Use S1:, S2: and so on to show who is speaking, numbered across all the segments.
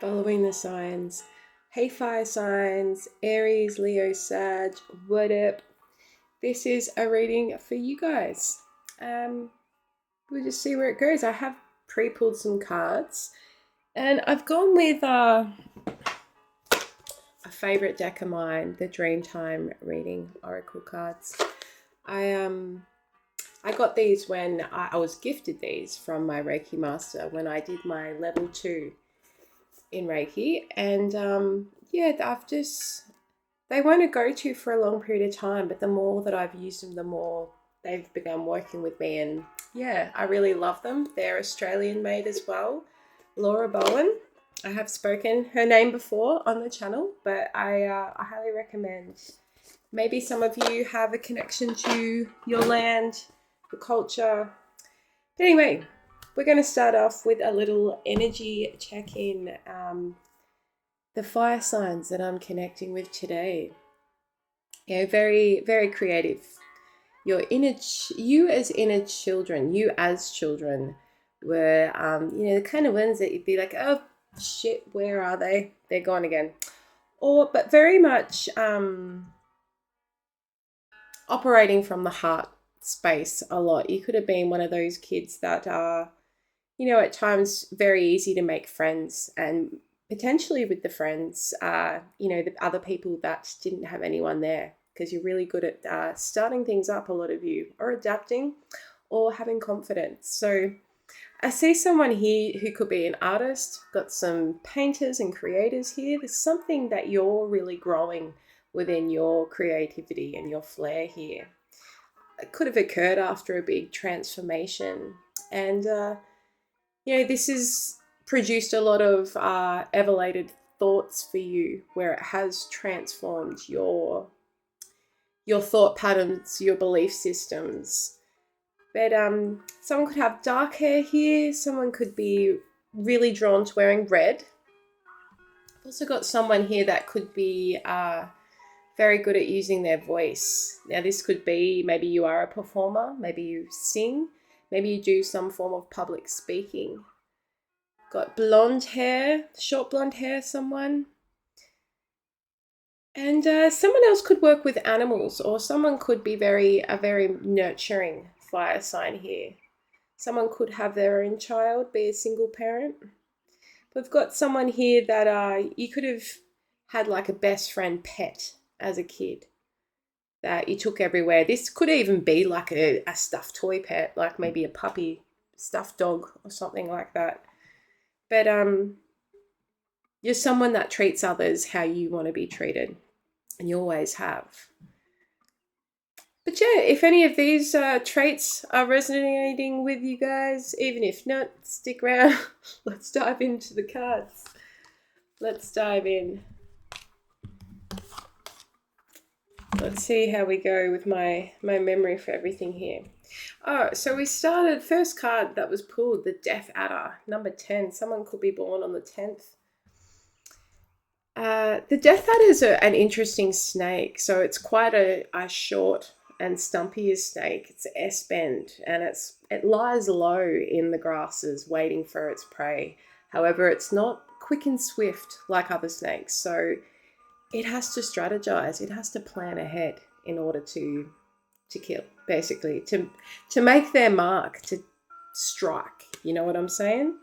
S1: Following the signs. Hey, fire signs, Aries, Leo, Sag, what up? This is a reading for you guys. Um, we'll just see where it goes. I have pre-pulled some cards, and I've gone with a favorite deck of mine, the Dreamtime Reading Oracle cards. I got these when I was gifted these from my Reiki master when I did my level 2 in Reiki, and yeah, they won't a go to for a long period of time, but the more that I've used them, the more they've begun working with me, and yeah, I really love them. They're Australian made as well. Laura Bowen. I have spoken her name before on the channel, but I highly recommend. Maybe some of you have a connection to your land, your culture. But anyway, we're going to start off with a little energy check-in. The fire signs that I'm connecting with today. Very, very creative. You as inner children, you as children were, the kind of ones that you'd be like, oh shit, where are they? They're gone again. But very much operating from the heart space a lot. You could have been one of those kids that are, at times very easy to make friends, and potentially with the friends, the other people that didn't have anyone there, because you're really good at starting things up, a lot of you, or adapting or having confidence. So I see someone here who could be an artist, got some painters and creators here. There's something that you're really growing within your creativity and your flair here. It could have occurred after a big transformation. And, this has produced a lot of elevated thoughts for you, where it has transformed your thought patterns, your belief systems. But someone could have dark hair here. Someone could be really drawn to wearing red. I've also got someone here that could be very good at using their voice. Now, this could be maybe you are a performer, maybe you sing, maybe you do some form of public speaking. Got blonde hair, short blonde hair, someone. And someone else could work with animals, or someone could be a very nurturing fire sign here. Someone could have their own child, be a single parent. We've got someone here that you could have had like a best friend pet as a kid that you took everywhere. This could even be like a stuffed toy pet, like maybe a puppy, stuffed dog or something like that. But you're someone that treats others how you want to be treated, and you always have. But yeah, if any of these traits are resonating with you guys, even if not, stick around. Let's dive into the cards. Let's dive in. Let's see how we go with my memory for everything here. Oh, so we started, first card that was pulled, the Death Adder, number 10. Someone could be born on the 10th. The Death Adder is an interesting snake. So it's quite a short and stumpy snake. It's an S-bend, and it lies low in the grasses waiting for its prey. However, it's not quick and swift like other snakes. So it has to strategize. It has to plan ahead in order to kill, basically, to make their mark, to strike. You know what I'm saying?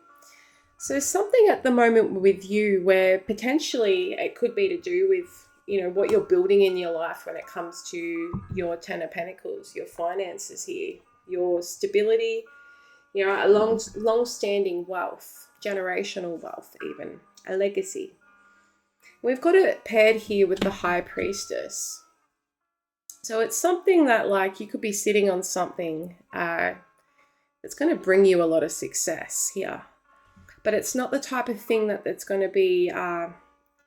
S1: So something at the moment with you where potentially it could be to do with, what you're building in your life when it comes to your Ten of Pentacles, your finances here, your stability, a long-standing wealth, generational wealth even, a legacy. We've got it paired here with the High Priestess. So it's something that, like, you could be sitting on something that's going to bring you a lot of success here. But it's not the type of thing that's going to be,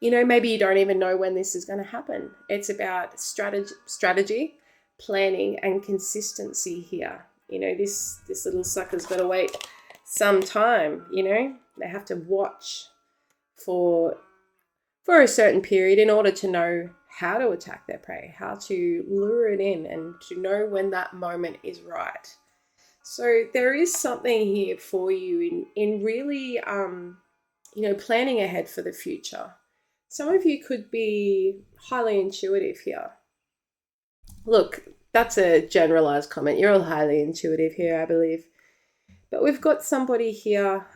S1: maybe you don't even know when this is going to happen. It's about strategy, planning, and consistency here. This little sucker's got to wait some time, They have to watch for a certain period in order to know how to attack their prey, how to lure it in, and to know when that moment is right. So there is something here for you in really planning ahead for the future. Some of you could be highly intuitive here. Look, that's a generalized comment. You're all highly intuitive here, I believe. But we've got somebody here,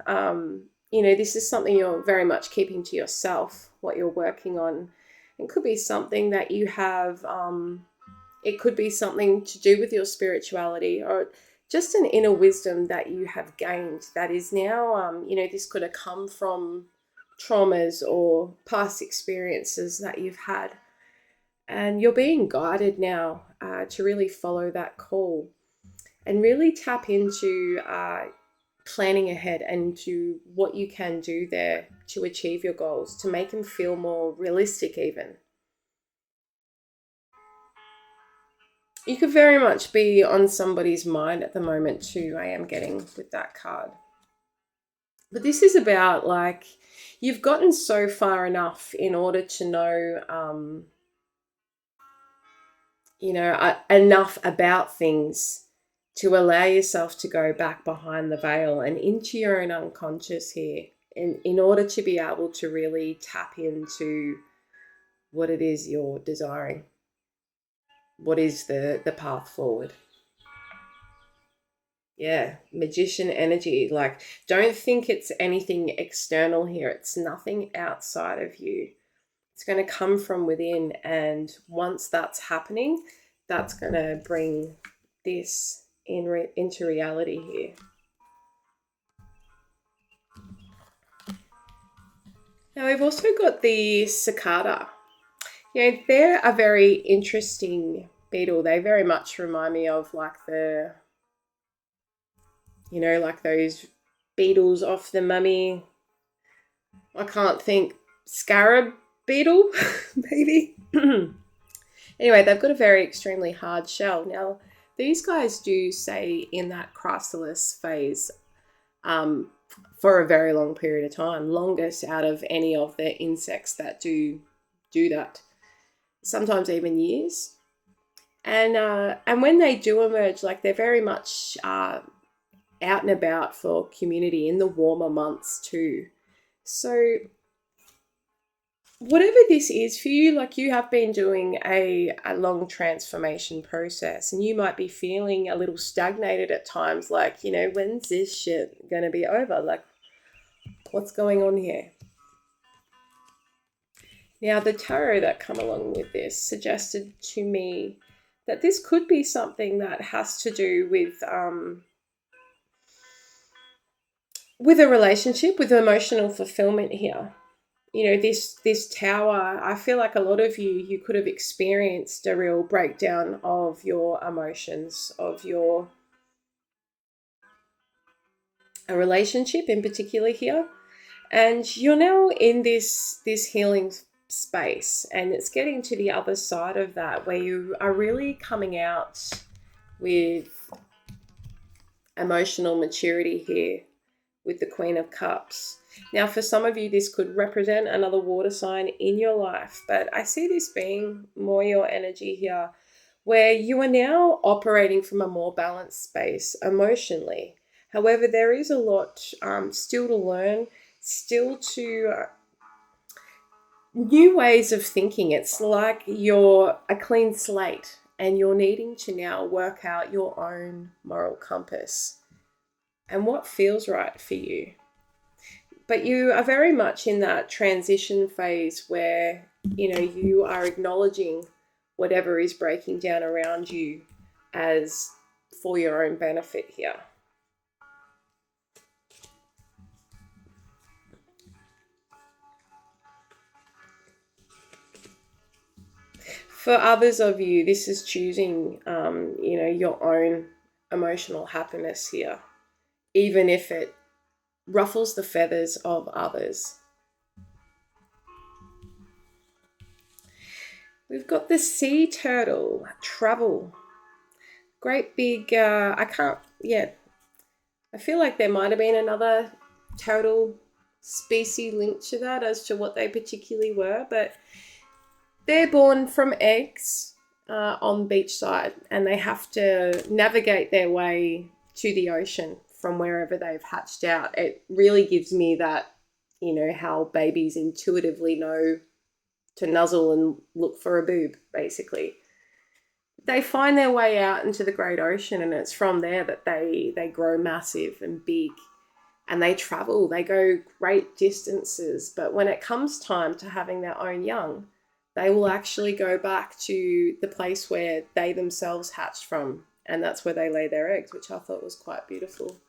S1: this is something you're very much keeping to yourself, what you're working on. It could be something that you have, it could be something to do with your spirituality, or just an inner wisdom that you have gained that is now, this could have come from traumas or past experiences that you've had. And you're being guided now to really follow that call and really tap into planning ahead and to what you can do there to achieve your goals, to make them feel more realistic even. You could very much be on somebody's mind at the moment too, I am getting with that card. But this is about like, you've gotten so far enough in order to know, enough about things to allow yourself to go back behind the veil and into your own unconscious here in order to be able to really tap into what it is you're desiring. What is the path forward? Yeah, magician energy. Like, don't think it's anything external here. It's nothing outside of you. It's going to come from within. And once that's happening, that's going to bring this into reality here. Now, we've also got the cicada. They're a very interesting beetle. They very much remind me of like like those beetles off the Mummy. I can't think. Scarab beetle, maybe. Anyway, they've got a very extremely hard shell. Now, these guys do stay in that chrysalis phase for a very long period of time, longest out of any of the insects that do that, sometimes even years. And when they do emerge, like they're very much out and about for community in the warmer months too. So whatever this is for you, like you have been doing a long transformation process and you might be feeling a little stagnated at times, like, when's this shit going to be over? Like, what's going on here? Now, the tarot that come along with this suggested to me that this could be something that has to do with a relationship, with emotional fulfillment here. This tower, I feel like a lot of you could have experienced a real breakdown of your emotions, of a relationship in particular here. And you're now in this healing space, and it's getting to the other side of that where you are really coming out with emotional maturity here with the Queen of Cups. Now, for some of you, this could represent another water sign in your life, but I see this being more your energy here, where you are now operating from a more balanced space emotionally. However, there is a lot still to learn, still to new ways of thinking. It's like you're a clean slate and you're needing to now work out your own moral compass and what feels right for you. But you are very much in that transition phase where, you are acknowledging whatever is breaking down around you as for your own benefit here. For others of you, this is choosing, your own emotional happiness here, even if it ruffles the feathers of others. We've got the sea turtle, travel. Great big, I feel like there might have been another turtle species linked to that as to what they particularly were, but they're born from eggs on beachside, and they have to navigate their way to the ocean from wherever they've hatched out. It really gives me that you know, how babies intuitively know to nuzzle and look for a boob, basically. They find their way out into the great ocean, and it's from there that they grow massive and big, and they travel, they go great distances. But when it comes time to having their own young, they will actually go back to the place where they themselves hatched from, and that's where they lay their eggs, which I thought was quite beautiful.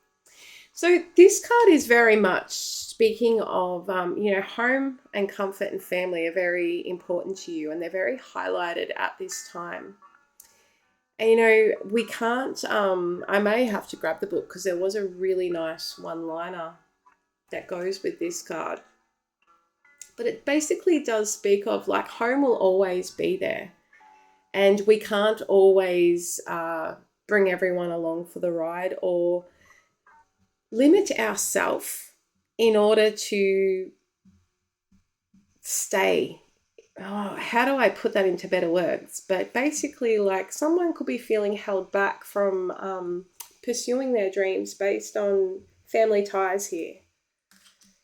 S1: So this card is very much speaking of, you know, home and comfort and family are very important to you, and they're very highlighted at this time. And, you know, we can't, I may have to grab the book because there was a really nice one-liner that goes with this card. But it basically does speak of, like, home will always be there. And we can't always bring everyone along for the ride or limit ourselves in order to stay. Oh, how do I put that into better words? But basically, like, someone could be feeling held back from pursuing their dreams based on family ties here.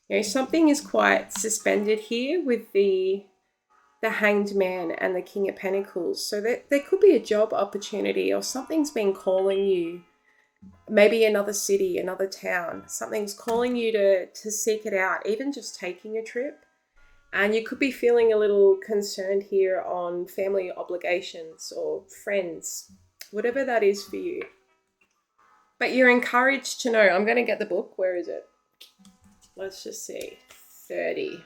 S1: You know, something is quite suspended here with the Hanged Man and the King of Pentacles. So there could be a job opportunity, or something's been calling you. Maybe another city, another town. Something's calling you to seek it out, even just taking a trip. And you could be feeling a little concerned here on family obligations or friends, whatever that is for you. But you're encouraged to know. I'm going to get the book. Where is it? Let's just see. 30.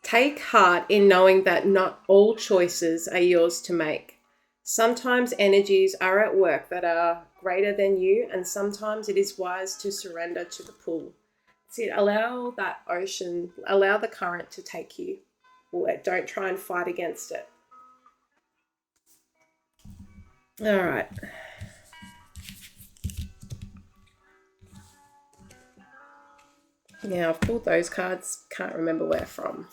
S1: Take heart in knowing that not all choices are yours to make. Sometimes energies are at work that are greater than you, and sometimes it is wise to surrender to the pull. See, allow that ocean, allow the current to take you. Don't try and fight against it. All right. Now, I've pulled those cards. Can't remember where from.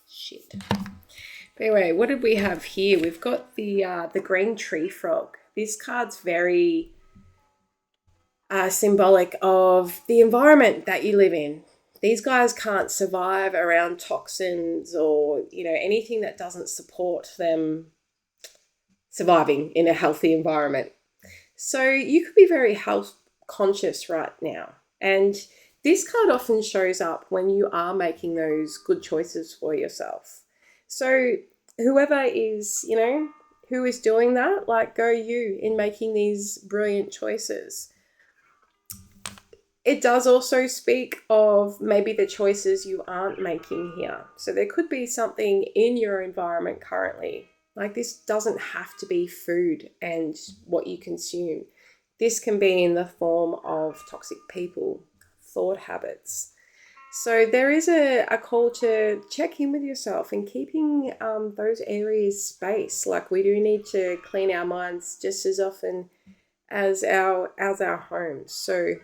S1: Shit. But anyway, what did we have here? We've got the green tree frog. This card's very symbolic of the environment that you live in. These guys can't survive around toxins or, you know, anything that doesn't support them surviving in a healthy environment. So you could be very health conscious right now. And this card often shows up when you are making those good choices for yourself. So whoever is, you know, who is doing that, like, go you in making these brilliant choices. It does also speak of maybe the choices you aren't making here. So there could be something in your environment currently. Like, this doesn't have to be food and what you consume. This can be in the form of toxic people, thought habits. So there is a call to check in with yourself and keeping those areas space. Like, we do need to clean our minds just as often as our homes. So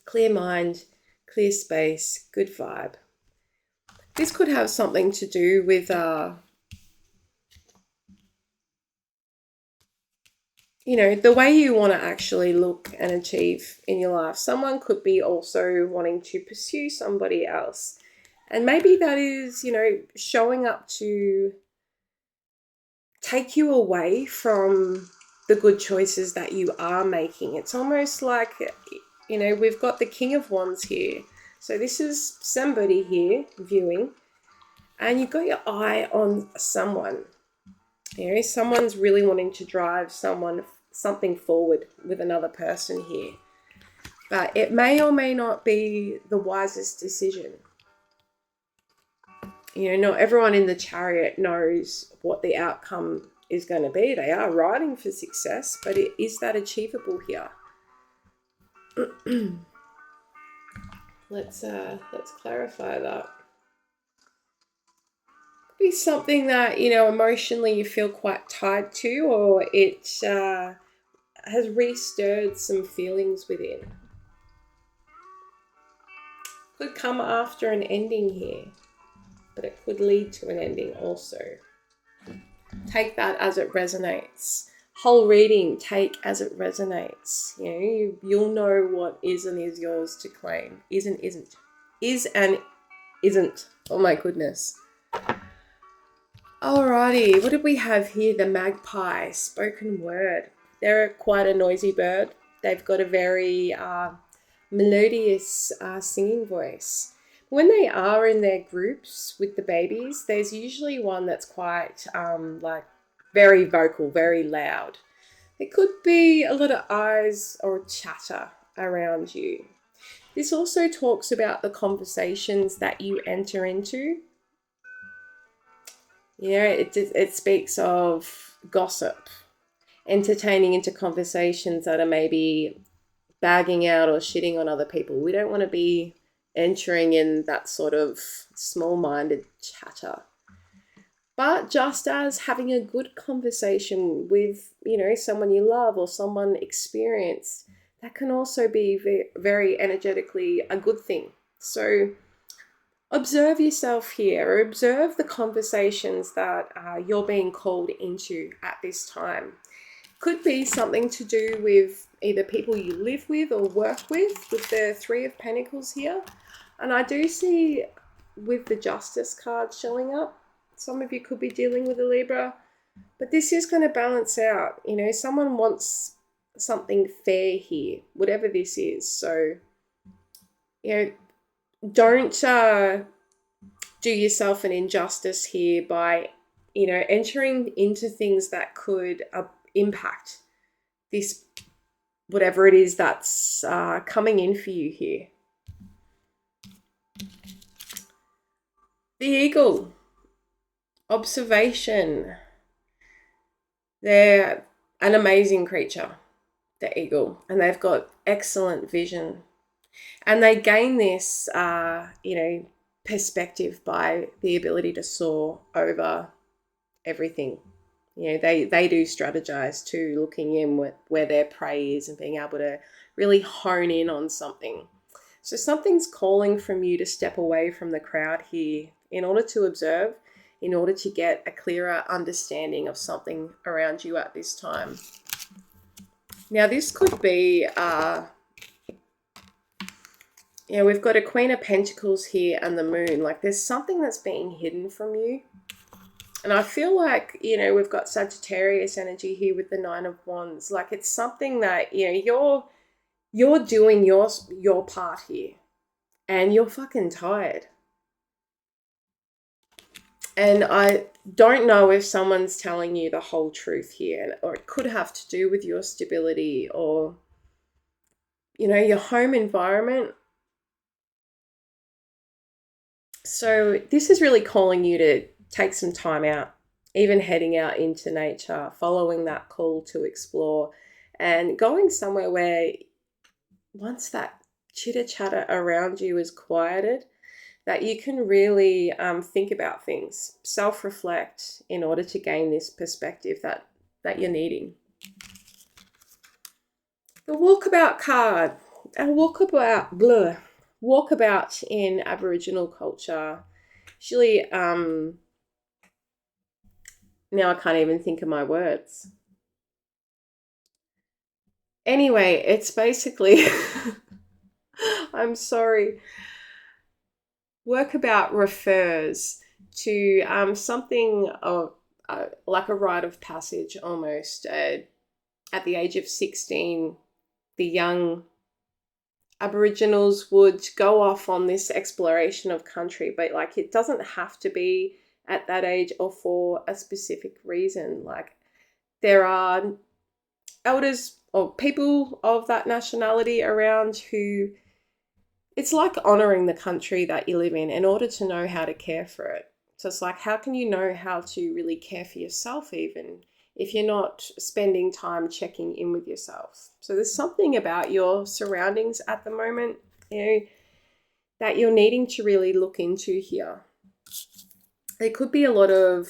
S1: clear mind, clear space, good vibe. This could have something to do with you know, the way you want to actually look and achieve in your life. Someone could be also wanting to pursue somebody else. And maybe that is, you know, showing up to take you away from the good choices that you are making. It's almost like, you know, we've got the King of Wands here. So this is somebody here viewing, and you've got your eye on someone. You know, someone's really wanting to drive something forward with another person here. But it may or may not be the wisest decision. You know, not everyone in the chariot knows what the outcome is going to be. They are riding for success, but is that achievable here? Let's clarify that. Could be something that, you know, emotionally you feel quite tied to, or it has re-stirred some feelings within. Could come after an ending here, but it could lead to an ending also. Take that as it resonates. Whole reading, take as it resonates. You'll know what is and is yours to claim. Is and isn't. Is and isn't. Oh my goodness. Alrighty, what did we have here? The magpie, spoken word. They're quite a noisy bird. They've got a very melodious singing voice. When they are in their groups with the babies, there's usually one that's quite like very vocal, very loud. There could be a lot of eyes or chatter around you. This also talks about the conversations that you enter into. It speaks of gossip, entertaining into conversations that are maybe bagging out or shitting on other people. We don't want to be entering in that sort of small-minded chatter. But just as having a good conversation with, someone you love or someone experienced, that can also be very energetically a good thing. So observe yourself here, or observe the conversations that you're being called into at this time. Could be something to do with either people you live with or work with the Three of Pentacles here. And I do see with the Justice card showing up, some of you could be dealing with a Libra, but this is going to balance out. Someone wants something fair here, whatever this is. So, don't do yourself an injustice here by, entering into things that could impact this, whatever it is that's coming in for you here. The eagle, observation. They're an amazing creature, the eagle, and they've got excellent vision. And they gain this, perspective by the ability to soar over everything. They do strategize too, looking in where their prey is and being able to really hone in on something. So something's calling from you to step away from the crowd here in order to observe, in order to get a clearer understanding of something around you at this time. Now, this could be, we've got a Queen of Pentacles here and the Moon. Like, there's something that's being hidden from you. And I feel like, we've got Sagittarius energy here with the Nine of Wands. Like, it's something that, you're doing your part here. And you're fucking tired. And I don't know if someone's telling you the whole truth here, or it could have to do with your stability or, your home environment. So this is really calling you to take some time out, even heading out into nature, following that call to explore, and going somewhere where once that chitter-chatter around you is quieted, that you can really think about things, self-reflect in order to gain this perspective that you're needing. The walkabout card. A walkabout in Aboriginal culture. Actually, now I can't even think of my words. Anyway, it's basically, I'm sorry. Workabout refers to something of like a rite of passage almost. At the age of 16, the young Aboriginals would go off on this exploration of country, but like it doesn't have to be at that age or for a specific reason. Like, there are elders or people of that nationality around who, it's like honoring the country that you live in order to know how to care for it. So it's like, how can you know how to really care for yourself even if you're not spending time checking in with yourself? So there's something about your surroundings at the moment, that you're needing to really look into here. There could be a lot of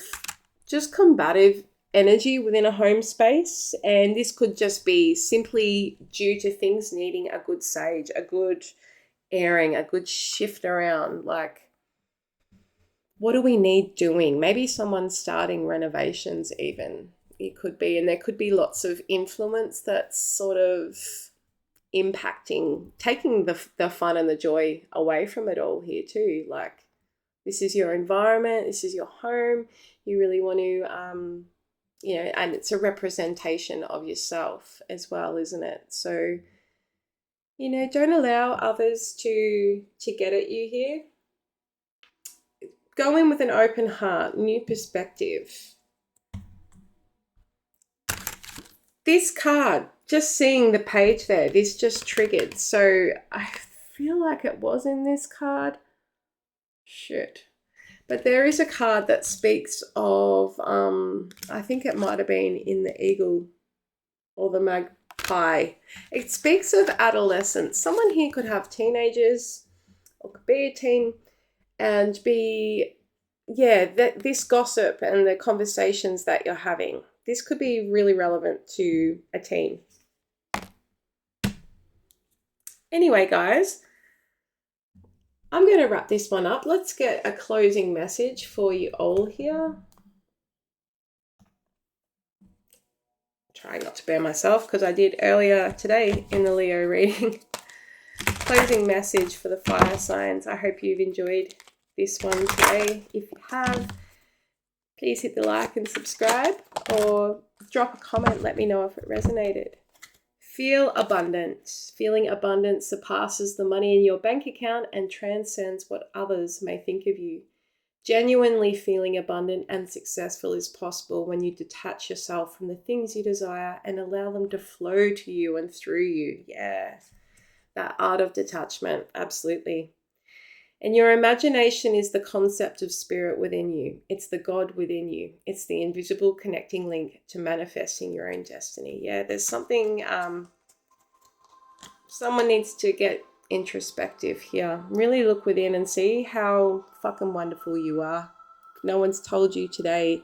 S1: just combative energy within a home space, and this could just be simply due to things needing a good sage, a good airing, a good shift around. Like, what do we need doing? Maybe someone's starting renovations even. It could be, and there could be lots of influence that's sort of impacting, taking the fun and the joy away from it all here too. Like, this is your environment, this is your home. You really want to, and it's a representation of yourself as well, isn't it? So, don't allow others to get at you here. Go in with an open heart, new perspective. This card, just seeing the page there, this just triggered. So I feel like it was in this card. Shit. But there is a card that speaks of, I think it might have been in the eagle or the magpie. It speaks of adolescence. Someone here could have teenagers or could be a teen and be, this gossip and the conversations that you're having. This could be really relevant to a teen. Anyway, guys, I'm going to wrap this one up. Let's get a closing message for you all here. Trying not to burn myself because I did earlier today in the Leo reading. Closing message for the fire signs. I hope you've enjoyed this one today. If you have, please hit the like and subscribe, or drop a comment. Let me know if it resonated. Feel abundant. Feeling abundant surpasses the money in your bank account and transcends what others may think of you. Genuinely feeling abundant and successful is possible when you detach yourself from the things you desire and allow them to flow to you and through you. Yeah, that art of detachment, absolutely. And your imagination is the concept of spirit within you. It's the God within you. It's the invisible connecting link to manifesting your own destiny. Yeah, there's something, someone needs to get introspective here. Really look within and see how fucking wonderful you are. No one's told you today,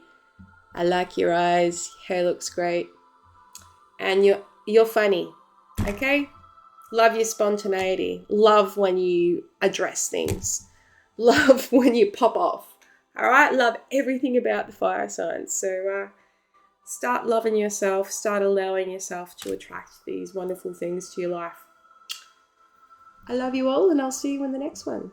S1: I like your eyes, hair looks great, and you're funny, okay? Love your spontaneity. Love when you address things. Love when you pop off. All right? Love everything about the fire signs. So start loving yourself. Start allowing yourself to attract these wonderful things to your life. I love you all, and I'll see you in the next one.